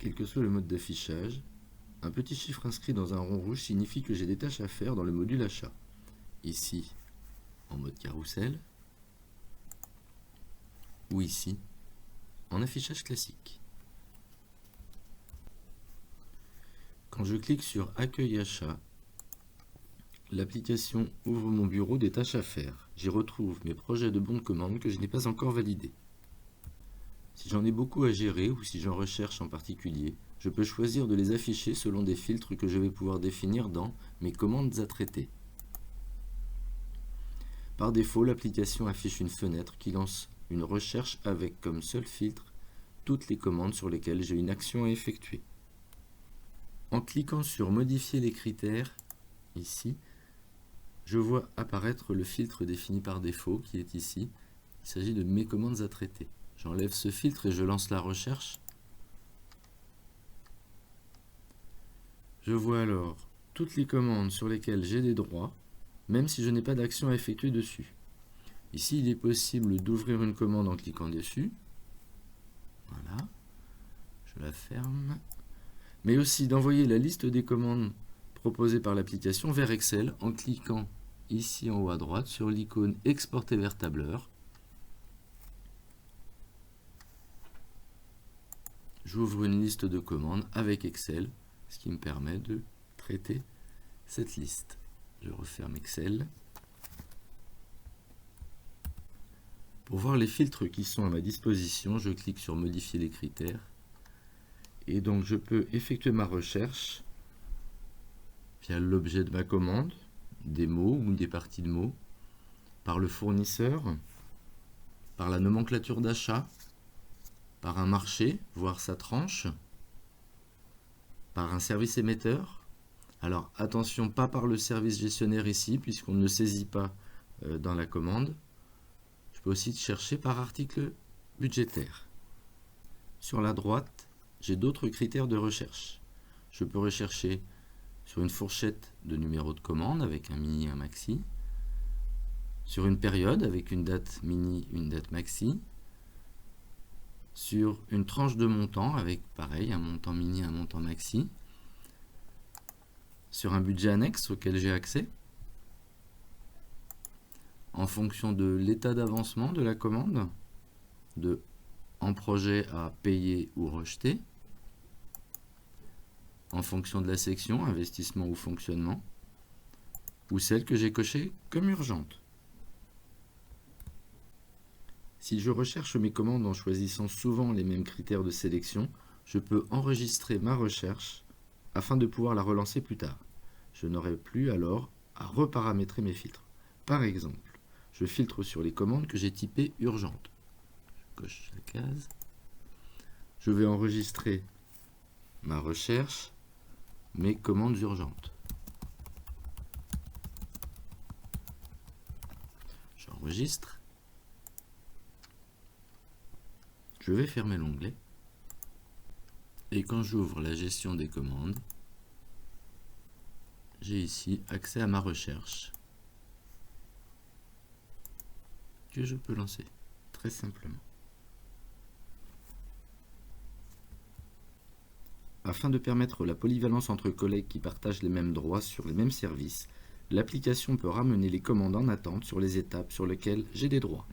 Quel que soit le mode d'affichage, un petit chiffre inscrit dans un rond rouge signifie que j'ai des tâches à faire dans le module achat. Ici, en mode carrousel, ou ici, en affichage classique. Quand je clique sur Accueil achat, l'application ouvre mon bureau des tâches à faire. J'y retrouve mes projets de bons de commande que je n'ai pas encore validés. Si j'en ai beaucoup à gérer ou si j'en recherche en particulier, je peux choisir de les afficher selon des filtres que je vais pouvoir définir dans mes commandes à traiter. Par défaut, l'application affiche une fenêtre qui lance une recherche avec comme seul filtre toutes les commandes sur lesquelles j'ai une action à effectuer. En cliquant sur Modifier les critères, ici, je vois apparaître le filtre défini par défaut qui est ici. Il s'agit de mes commandes à traiter. J'enlève ce filtre et je lance la recherche. Je vois alors toutes les commandes sur lesquelles j'ai des droits, même si je n'ai pas d'action à effectuer dessus. Ici, il est possible d'ouvrir une commande en cliquant dessus. Voilà. Je la ferme. Mais aussi d'envoyer la liste des commandes proposées par l'application vers Excel en cliquant ici en haut à droite sur l'icône Exporter vers tableur. J'ouvre une liste de commandes avec Excel, ce qui me permet de traiter cette liste. Je referme Excel. Pour voir les filtres qui sont à ma disposition, je clique sur Modifier les critères. Et donc je peux effectuer ma recherche via l'objet de ma commande, des mots ou des parties de mots, par le fournisseur, par la nomenclature d'achat, par un marché, voire sa tranche, par un service émetteur. Alors attention, pas par le service gestionnaire ici, puisqu'on ne saisit pas dans la commande. Je peux aussi chercher par article budgétaire. Sur la droite, j'ai d'autres critères de recherche. Je peux rechercher sur une fourchette de numéros de commande avec un mini et un maxi, sur une période avec une date mini, une date maxi, sur une tranche de montant avec pareil un montant mini, un montant maxi, sur un budget annexe auquel j'ai accès, en fonction de l'état d'avancement de la commande, de en projet à payer ou rejeter, en fonction de la section investissement ou fonctionnement, ou celle que j'ai cochée comme urgente. Si je recherche mes commandes en choisissant souvent les mêmes critères de sélection, je peux enregistrer ma recherche afin de pouvoir la relancer plus tard. Je n'aurai plus alors à reparamétrer mes filtres. Par exemple, je filtre sur les commandes que j'ai typées urgentes. Je coche la case. Je vais enregistrer ma recherche, mes commandes urgentes. J'enregistre. Je vais fermer l'onglet. Et quand j'ouvre la gestion des commandes, j'ai ici accès à ma recherche que je peux lancer très simplement. Afin de permettre la polyvalence entre collègues qui partagent les mêmes droits sur les mêmes services, l'application peut ramener les commandes en attente sur les étapes sur lesquelles j'ai des droits.